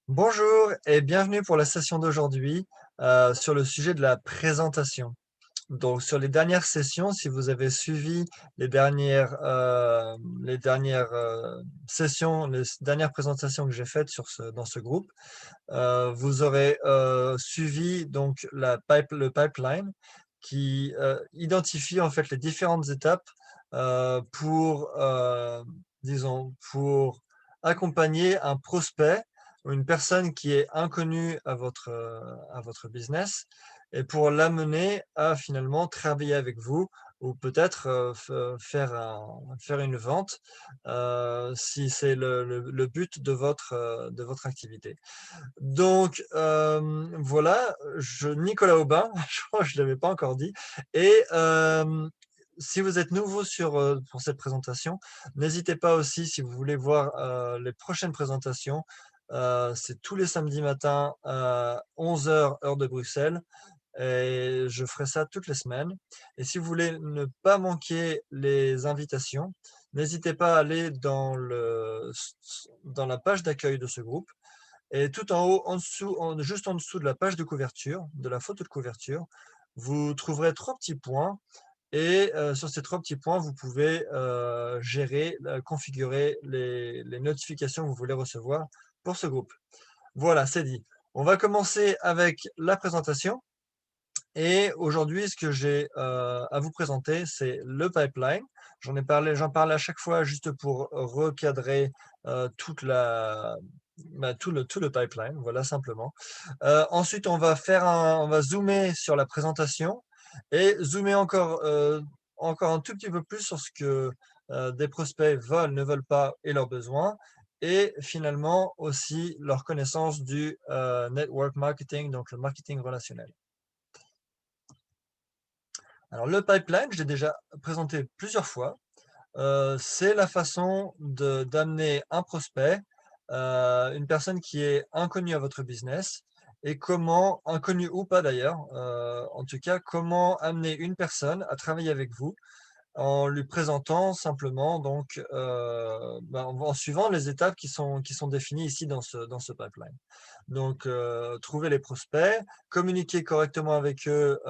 Bonjour et bienvenue pour la session d'aujourd'hui sur le sujet de la présentation. Donc, sur les dernières sessions, si vous avez suivi les dernières sessions, dernières présentations que j'ai faites dans ce groupe, vous aurez suivi donc le pipeline qui identifie en fait les différentes étapes pour accompagner un prospect ou une personne qui est inconnue à votre business et pour l'amener à finalement travailler avec vous ou peut-être faire une vente si c'est le but de votre activité. Donc, voilà, Nicolas Aubin, je crois que je ne l'avais pas encore dit et si vous êtes nouveau pour cette présentation, n'hésitez pas aussi si vous voulez voir, les prochaines présentations, c'est tous les samedis matins à 11 heures heure de Bruxelles et je ferai ça toutes les semaines et si vous voulez ne pas manquer les invitations, n'hésitez pas à aller dans la page d'accueil de ce groupe et tout en haut, en dessous, juste en dessous de la page de couverture, de la photo de couverture, vous trouverez 3 petits points et sur ces 3 petits points, vous pouvez, configurer les notifications que vous voulez recevoir pour ce groupe. Voilà, c'est dit. On va commencer avec la présentation et aujourd'hui, ce que j'ai, à vous présenter, c'est le pipeline. J'en parle à chaque fois juste pour recadrer, toute la tout le pipeline, voilà simplement. Ensuite, on va zoomer sur la présentation et zoomer encore un tout petit peu plus sur ce que, des prospects veulent, ne veulent pas et leurs besoins et finalement aussi leur connaissance du, network marketing, donc le marketing relationnel. Alors le pipeline, je l'ai déjà présenté plusieurs fois. C'est la façon d'amener un prospect, une personne qui est inconnue à votre business et comment inconnue ou pas d'ailleurs, en tout cas, comment amener une personne à travailler avec vous en lui présentant simplement donc, en suivant les étapes qui sont définies ici dans ce pipeline. Donc, trouver les prospects, communiquer correctement avec eux,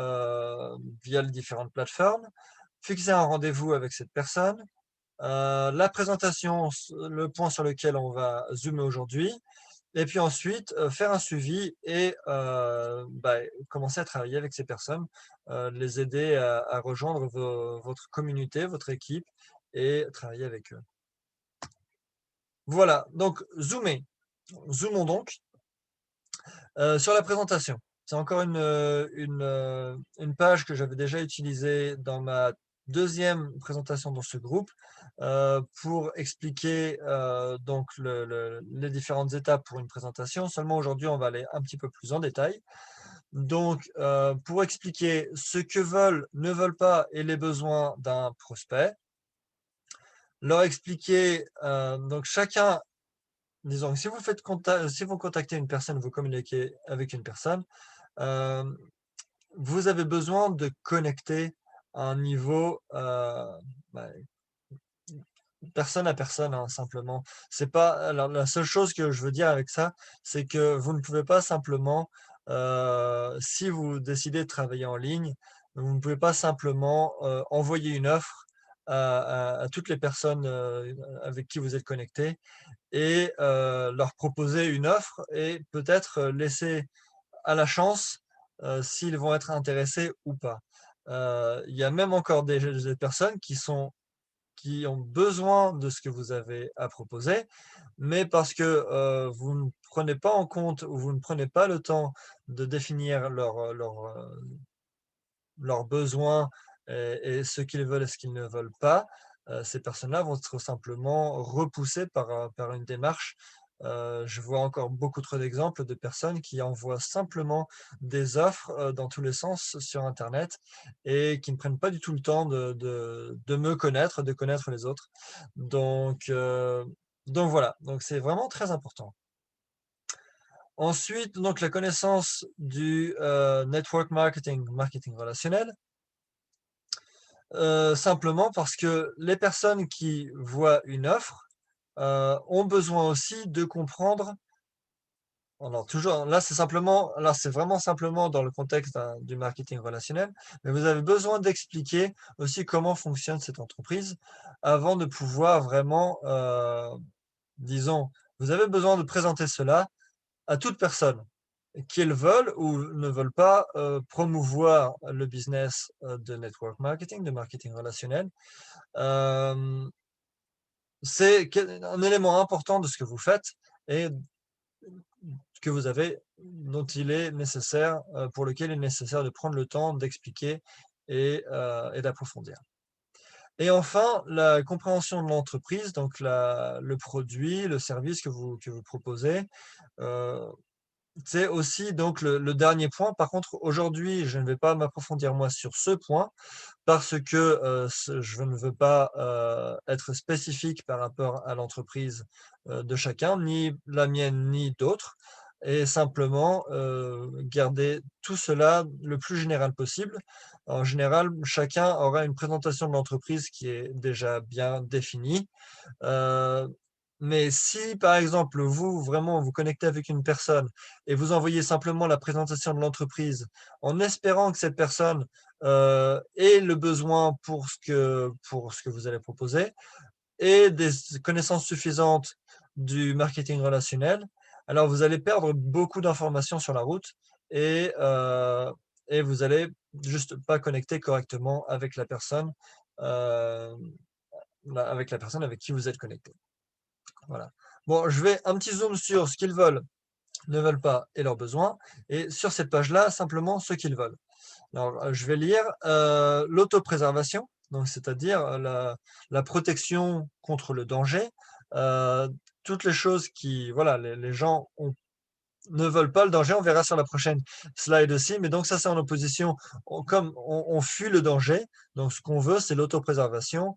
via les différentes plateformes, fixer un rendez-vous avec cette personne, la présentation, le point sur lequel on va zoomer aujourd'hui et puis ensuite, faire un suivi et commencer à travailler avec ces personnes, les aider à rejoindre votre communauté, votre équipe et travailler avec eux. Voilà, donc zoomer. Zoomons donc, sur la présentation. C'est encore une page que j'avais déjà utilisée dans ma deuxième présentation dans ce groupe, pour expliquer, donc les différentes étapes pour une présentation. Seulement aujourd'hui, on va aller un petit peu plus en détail. Donc, pour expliquer ce que veulent, ne veulent pas et les besoins d'un prospect, leur expliquer, donc chacun disons que si vous contactez une personne, vous communiquez avec une personne, hem, vous avez besoin de connecter à un niveau, bah, personne à personne, hein, simplement. C'est pas alors la seule chose que je veux dire avec ça, c'est que vous ne pouvez pas simplement, si vous décidez de travailler en ligne, vous ne pouvez pas simplement, envoyer une offre à toutes les personnes, avec qui vous êtes connecté et leur proposer une offre et peut-être, laisser à la chance, s'ils vont être intéressés ou pas. Il y a même encore des personnes qui ont besoin de ce que vous avez à proposer, mais parce que, vous ne prenez pas en compte ou vous ne prenez pas le temps de définir leurs besoins et ce qu'ils veulent et ce qu'ils ne veulent pas, ces personnes-là vont être simplement repoussées par une démarche. Je vois encore beaucoup trop d'exemples de personnes qui envoient simplement des offres, dans tous les sens sur internet et qui ne prennent pas du tout le temps de me connaître, de connaître les autres. Donc heu, donc voilà, donc c'est vraiment très important. Ensuite, donc la connaissance du, network marketing, marketing relationnel. Simplement parce que les personnes qui voient une offre, ont besoin aussi de comprendre Alors toujours, là c'est vraiment simplement dans le contexte du marketing relationnel, mais vous avez besoin d'expliquer aussi comment fonctionne cette entreprise avant de pouvoir vraiment, disons, vous avez besoin de présenter cela à toute personne, qu'ils veulent ou ne veulent pas promouvoir le business de network marketing, de marketing relationnel. Euh, c'est un élément important de ce que vous faites et que vous avez, dont il est nécessaire, pour lequel il est nécessaire de prendre le temps d'expliquer et d'approfondir. Et enfin, la compréhension de l'entreprise, donc le produit, le service que vous proposez. euh, c'est aussi donc le dernier point. Par contre, aujourd'hui, je ne vais pas m'approfondir moi sur ce point parce que je ne veux pas être spécifique par rapport à l'entreprise de chacun, ni la mienne, ni d'autres, et simplement garder tout cela le plus général possible. En général, chacun aura une présentation de l'entreprise qui est déjà bien définie. Euh, mais si, par exemple, vous, vraiment, vous connectez avec une personne et vous envoyez simplement la présentation de l'entreprise en espérant que cette personne ait le besoin pour ce que vous allez proposer et des connaissances suffisantes du marketing relationnel, alors vous allez perdre beaucoup d'informations sur la route et, euh, et vous allez juste pas connecter correctement euh, avec la personne avec qui vous êtes connecté. Voilà. Bon, je vais un petit zoom sur ce qu'ils veulent, ne veulent pas et leurs besoins. Et sur cette page-là, simplement ce qu'ils veulent. Alors, je vais lire l'autopréservation, donc c'est-à-dire la protection contre le danger. Euh, Toutes les choses qui, voilà, les gens ne veulent pas le danger. On verra sur la prochaine slide aussi. Mais donc ça, c'est en opposition. Comme on fuit le danger, donc ce qu'on veut, c'est l'autopréservation,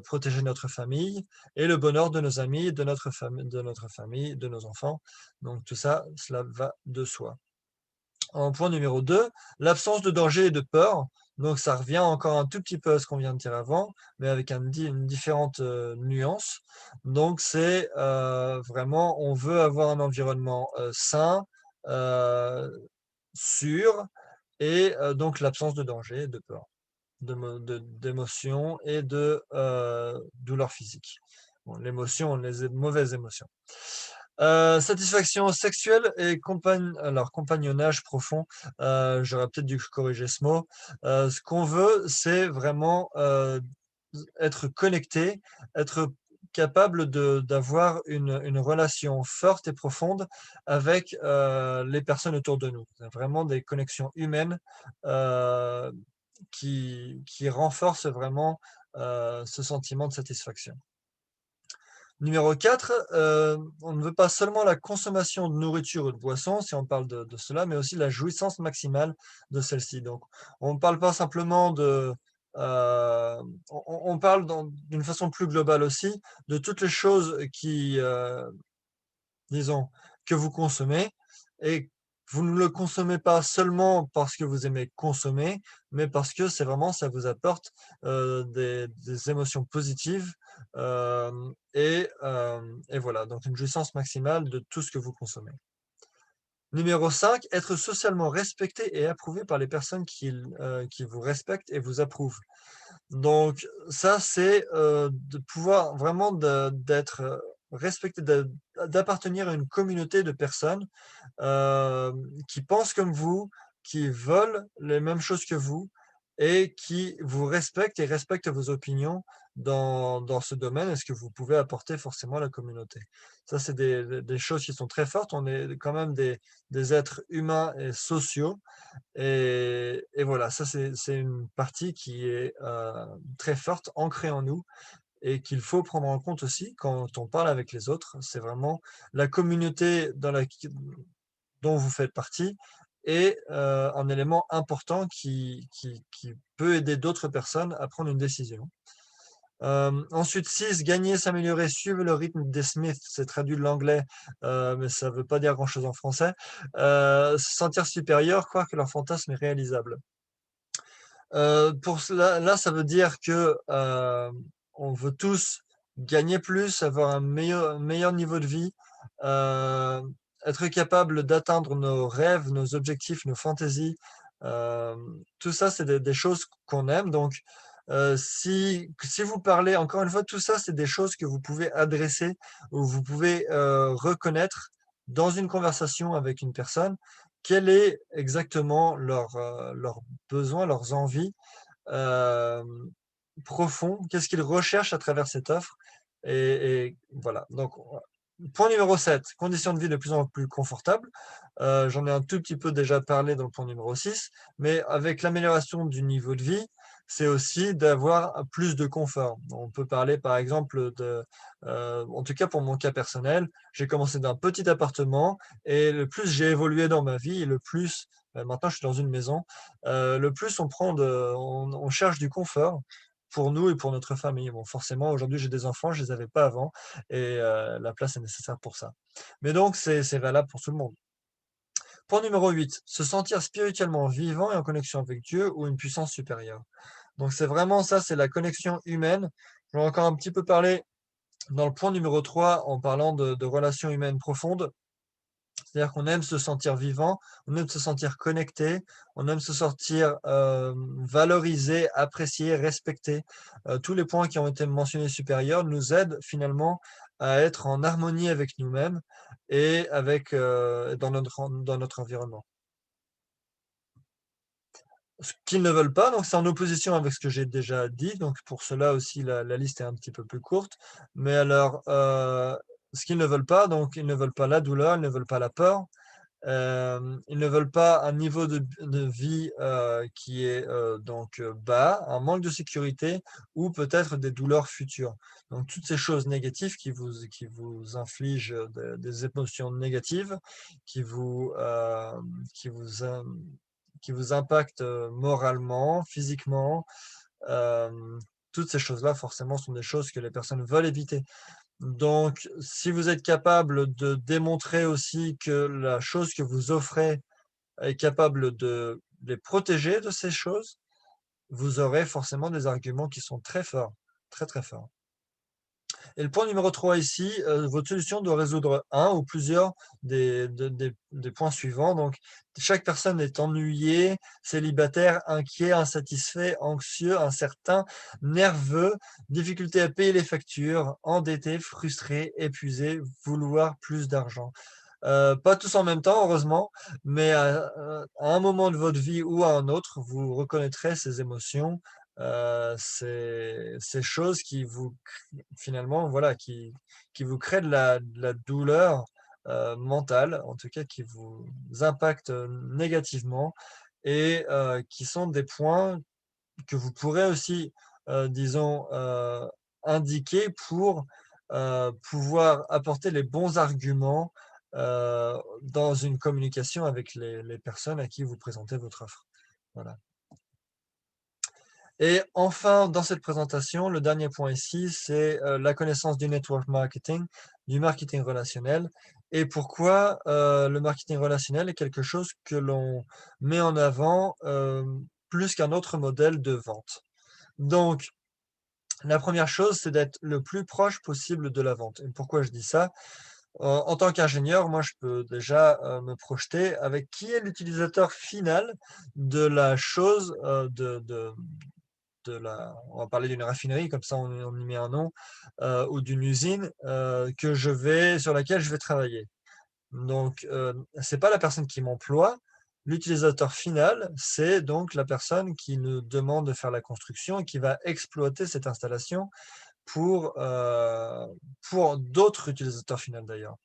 protéger notre famille et le bonheur de nos amis, de notre famille, de nos enfants. Donc tout ça, cela va de soi. En point numéro 2, l'absence de danger et de peur. Donc ça revient encore un tout petit peu à ce qu'on vient de dire avant, mais avec une différente nuance. Donc c'est vraiment, on veut avoir un environnement sain, euh, sûr, et donc l'absence de danger et de peur, d'émotions et de douleurs physiques. Bon, l'émotion, les mauvaises émotions. Satisfaction sexuelle et alors, compagnonnage profond. J'aurais peut-être dû corriger ce mot. Ce qu'on veut, c'est vraiment être connecté, être capable d'avoir une relation forte et profonde avec les personnes autour de nous. C'est vraiment des connexions humaines euh, qui renforcent vraiment ce sentiment de satisfaction. Numéro 4, on ne veut pas seulement la consommation de nourriture ou de boissons, si on parle de cela, mais aussi la jouissance maximale de celle-ci. Donc, on ne parle pas simplement on parle d'une façon plus globale aussi de toutes les choses disons, que vous consommez et vous ne le consommez pas seulement parce que vous aimez consommer, mais parce que c'est vraiment, ça vous apporte des émotions positives et voilà, donc une jouissance maximale de tout ce que vous consommez. Numéro 5, être socialement respecté et approuvé par les personnes qui vous respectent et vous approuvent. Donc ça, c'est de pouvoir vraiment d'être respecté, d'appartenir à une communauté de personnes qui pensent comme vous, qui veulent les mêmes choses que vous et qui vous respectent et respectent vos opinions dans ce domaine et ce que vous pouvez apporter forcément à la communauté. Ça, c'est des choses qui sont très fortes. On est quand même des êtres humains et sociaux et voilà, ça c'est une partie qui est très forte, ancrée en nous et qu'il faut prendre en compte aussi quand on parle avec les autres. C'est vraiment la communauté dont vous faites partie est un élément important qui peut aider d'autres personnes à prendre une décision. Ensuite, 6, gagner, s'améliorer, suivre le rythme des Smiths, c'est traduit de l'anglais, mais ça ne veut pas dire grand-chose en français. Se sentir supérieur, croire que leur fantasme est réalisable. Pour cela, là, ça veut dire que on veut tous gagner plus, avoir un meilleur niveau de vie, euh, être capable d'atteindre nos rêves, nos objectifs, nos fantaisies, tout ça, c'est des choses qu'on aime. Donc, si vous parlez, encore une fois, tout ça, c'est des choses que vous pouvez adresser ou vous pouvez reconnaître dans une conversation avec une personne, quel est exactement leurs besoins, leurs envies profonds, qu'est-ce qu'ils recherchent à travers cette offre. Et voilà. Donc, point numéro 7, conditions de vie de plus en plus confortables. J'en ai un tout petit peu déjà parlé dans le point numéro 6, mais avec l'amélioration du niveau de vie, c'est aussi d'avoir plus de confort. On peut parler par exemple en tout cas pour mon cas personnel, j'ai commencé d'un petit appartement et le plus j'ai évolué dans ma vie, et le plus, maintenant je suis dans une maison, le plus on cherche du confort pour nous et pour notre famille. Bon, forcément, aujourd'hui, j'ai des enfants, je les avais pas avant et la place est nécessaire pour ça. Mais donc c'est valable pour tout le monde. Point numéro 8, se sentir spirituellement vivant et en connexion avec Dieu ou une puissance supérieure. Donc c'est vraiment ça, c'est la connexion humaine. Je vais encore un petit peu parler dans le point numéro 3 en parlant de relations humaines profondes. C'est-à-dire qu'on aime se sentir vivant, on aime se sentir connecté, on aime se sentir valorisé, apprécié, respecté. Tous les points qui ont été mentionnés supérieurs nous aident finalement à être en harmonie avec nous-mêmes et avec dans notre environnement. Ce qu'ils ne veulent pas, donc c'est en opposition avec ce que j'ai déjà dit, donc pour cela aussi la liste est un petit peu plus courte. Mais alors, ce qu'ils ne veulent pas, donc ils ne veulent pas la douleur, ils ne veulent pas la peur. Ils ne veulent pas un niveau de vie, qui est, bas, un manque de sécurité ou peut-être des douleurs futures. Donc toutes ces choses négatives qui vous infligent, des émotions négatives, qui vous, qui vous im qui vous impactent, moralement, physiquement, toutes ces choses-là forcément sont des choses que les personnes veulent éviter. Donc, si vous êtes capable de démontrer aussi que la chose que vous offrez est capable de les protéger de ces choses, vous aurez forcément des arguments qui sont très forts, très, très forts. Et le point numéro 3 ici, votre solution doit résoudre un ou plusieurs des points suivants. Donc, chaque personne est ennuyée, célibataire, inquiet, insatisfait, anxieux, incertain, nerveux, difficulté à payer les factures, endetté, frustré, épuisé, vouloir plus d'argent. Pas tous en même temps, heureusement, mais à un moment de votre vie ou à un autre, vous reconnaîtrez ces émotions, ces choses qui vous finalement, voilà, qui vous créent de la douleur, mentale, en tout cas qui vous impactent, négativement et qui sont des points que vous pourrez aussi, disons, indiquer pour, pouvoir apporter les bons arguments, dans une communication avec les personnes à qui vous présentez votre offre. Voilà. Et enfin, dans cette présentation, le dernier point ici, c'est, la connaissance du network marketing, du marketing relationnel et pourquoi, le marketing relationnel est quelque chose que l'on met en avant, plus qu'un autre modèle de vente. Donc, la première chose, c'est d'être le plus proche possible de la vente. Et pourquoi je dis ça? En tant qu'ingénieur, moi, je peux déjà, me projeter avec qui est l'utilisateur final de la chose, on va parler d'une raffinerie, comme ça on y met un nom, ou d'une usine, sur laquelle je vais travailler. Donc, c'est pas la personne qui m'emploie. L'utilisateur final, c'est donc la personne qui nous demande de faire la construction et qui va exploiter cette installation pour d'autres utilisateurs finaux d'ailleurs.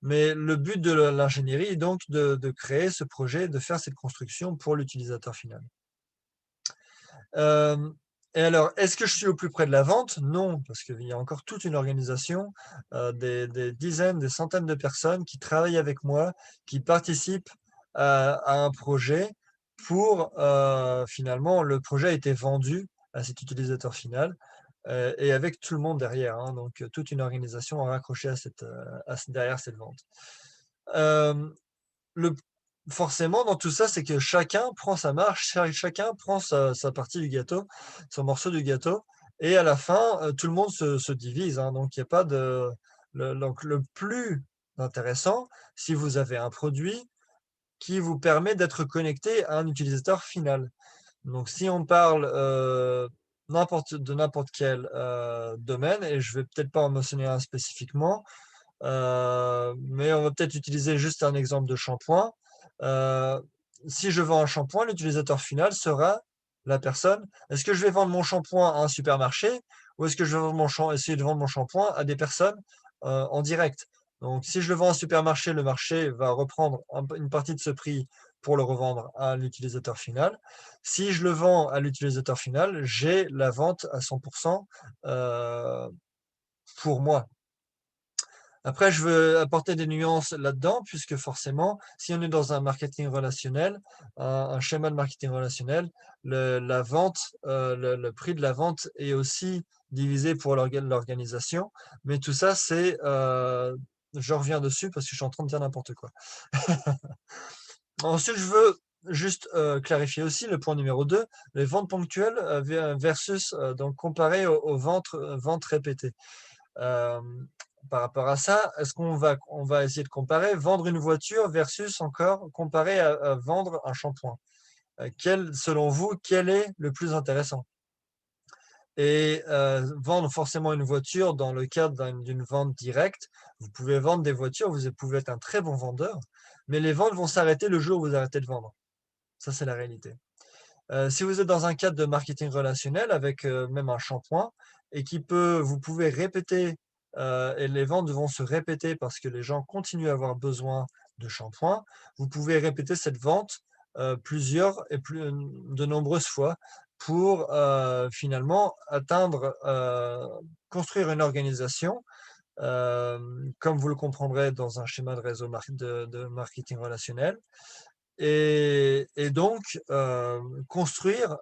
Mais le but de l'ingénierie est donc de créer ce projet, de faire cette construction pour l'utilisateur final. Hem et alors, est-ce que je suis au plus près de la vente? Non, parce qu'il y a encore toute une organisation, des dizaines, des centaines de personnes qui travaillent avec moi, qui participent à un projet pour, finalement le projet a été vendu à cet utilisateur final, et avec tout le monde derrière, hein, donc toute une organisation raccrochée derrière cette vente. Hem le Forcément, dans tout ça, c'est que chacun prend sa marche, chacun prend sa partie du gâteau, son morceau du gâteau et à la fin, tout le monde se divise, hein, donc il y a pas de le donc le plus intéressant si vous avez un produit qui vous permet d'être connecté à un utilisateur final. Donc si on parle, de n'importe quel, domaine et je vais peut-être pas en mentionner un spécifiquement, mais on va peut-être utiliser juste un exemple de shampoing. Heu, Si je vends un shampoing, l'utilisateur final sera la personne. Est-ce que je vais vendre mon shampoing à un supermarché ou est-ce que je vais vendre essayer de vendre mon shampoing à des personnes, en direct? Donc si je le vends à un supermarché, le marché va reprendre une partie de ce prix pour le revendre à l'utilisateur final. Si je le vends à l'utilisateur final, j'ai la vente à 100 pour moi. Après, je veux apporter des nuances là-dedans, puisque forcément, si on est dans un marketing relationnel, un schéma de marketing relationnel, la vente, le prix de la vente est aussi divisé pour l'organisation. Mais tout ça, je reviens dessus parce que je suis en train de dire n'importe quoi. Ensuite, je veux juste clarifier aussi le point numéro 2, les ventes ponctuelles versus donc comparé aux ventes répétées. Par rapport à ça, est-ce on va essayer de comparer vendre une voiture versus encore comparer à vendre un shampoing? Selon vous, quel est le plus intéressant? Et vendre forcément une voiture dans le cadre d'une vente directe, vous pouvez vendre des voitures, vous pouvez être un très bon vendeur, mais les ventes vont s'arrêter le jour où vous arrêtez de vendre. Ça, c'est la réalité. Si vous êtes dans un cadre de marketing relationnel avec, même un shampoing et vous pouvez répéter, et les ventes vont se répéter parce que les gens continuent à avoir besoin de shampoing. Vous pouvez répéter cette vente, plusieurs et de nombreuses fois pour, finalement construire une organisation, comme vous le comprendrez dans un schéma de réseau de marketing relationnel et donc, construire,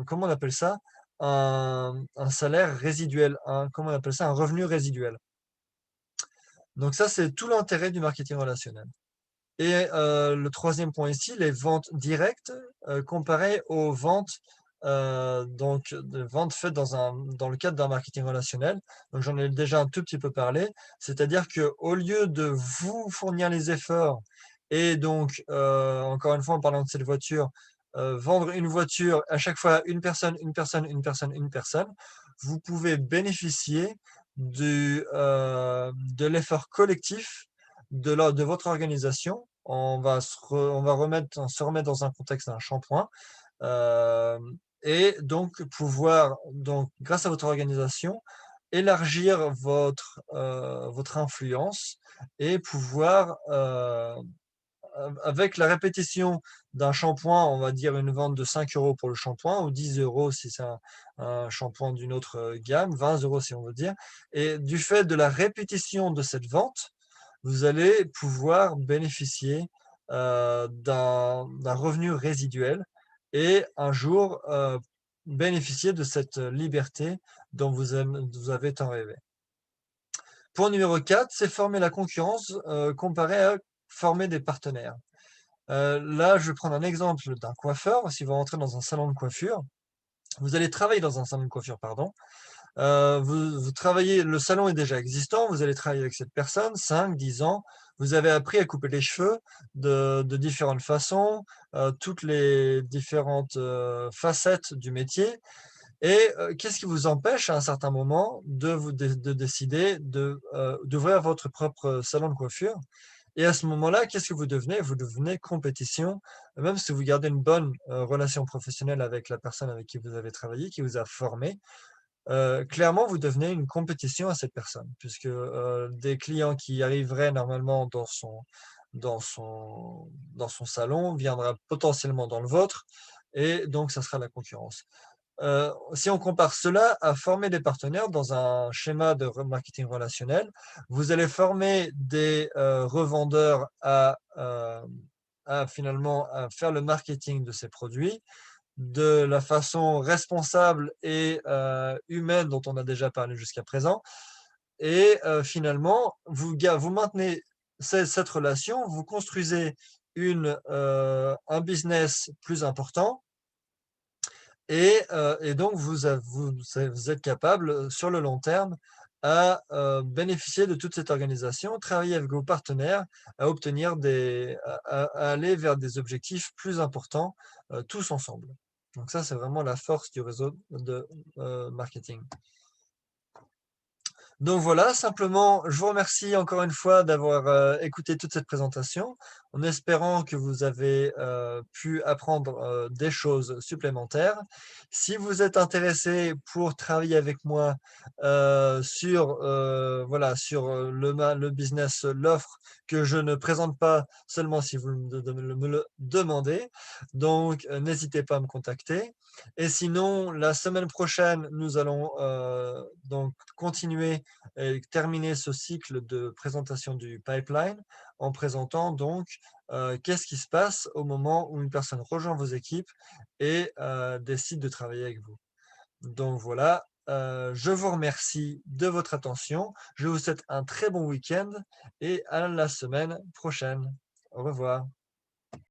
comment on appelle ça? Un salaire résiduel, comment on appelle ça? Un revenu résiduel. Donc ça, c'est tout l'intérêt du marketing relationnel et le troisième point ici, les ventes directes, comparées aux ventes, donc de ventes faites dans le cadre d'un marketing relationnel. Donc j'en ai déjà un tout petit peu parlé. C'est-à-dire qu'au lieu de vous fournir les efforts et donc, encore une fois en parlant de cette voiture, vendre une voiture à chaque fois une personne, une personne, une personne, une personne, vous pouvez bénéficier de l'effort collectif de votre organisation. On va se remettre dans un contexte d'un shampoing, et donc pouvoir, donc, grâce à votre organisation, élargir votre influence et pouvoir, avec la répétition d'un shampoing, on va dire une vente de 5 € pour le shampoing ou 10 € si c'est un shampoing d'une autre gamme, 20 € si on veut dire. Et du fait de la répétition de cette vente, vous allez pouvoir bénéficier d'un revenu résiduel et un jour bénéficier de cette liberté dont vous avez tant rêvé. Point numéro 4, c'est former la concurrence comparé à former des partenaires. Là, je vais prendre un exemple d'un coiffeur. Si vous rentrez dans un salon de coiffure, vous allez travailler dans un salon de coiffure, pardon. Vous travaillez, le salon est déjà existant, vous allez travailler avec cette personne 5, 10 ans. Vous avez appris à couper les cheveux de différentes façons, toutes les différentes facettes du métier. Et qu'est-ce qui vous empêche à un certain moment de décider d'ouvrir votre propre salon de coiffure? Et à ce moment-là, qu'est-ce que vous devenez? Vous devenez compétition, même si vous gardez une bonne, relation professionnelle avec la personne avec qui vous avez travaillé, qui vous a formé, clairement, vous devenez une compétition à cette personne puisque, des clients qui arriveraient normalement dans son salon viendra potentiellement dans le vôtre et donc ça sera la concurrence. Si on compare cela à former des partenaires dans un schéma de marketing relationnel, vous allez former des, revendeurs à finalement à faire le marketing de ces produits de la façon responsable et humaine dont on a déjà parlé jusqu'à présent et finalement vous maintenez cette relation, vous construisez un business plus important et donc vous êtes capable, sur le long terme, à bénéficier de toute cette organisation, travailler avec vos partenaires, à obtenir à aller vers des objectifs plus importants, tous ensemble. Donc ça, c'est vraiment la force du réseau de marketing. Donc voilà, simplement, je vous remercie encore une fois d'avoir écouté toute cette présentation, en espérant que vous avez pu apprendre des choses supplémentaires. Si vous êtes intéressé pour travailler avec moi voilà, sur le business, l'offre que je ne présente pas seulement si vous me le demandez, donc n'hésitez pas à me contacter. Et sinon, la semaine prochaine, nous allons donc continuer et terminer ce cycle de présentation du pipeline en présentant donc qu'est-ce qui se passe au moment où une personne rejoint vos équipes et décide de travailler avec vous. Donc voilà, je vous remercie de votre attention. Je vous souhaite un très bon week-end et à la semaine prochaine. Au revoir.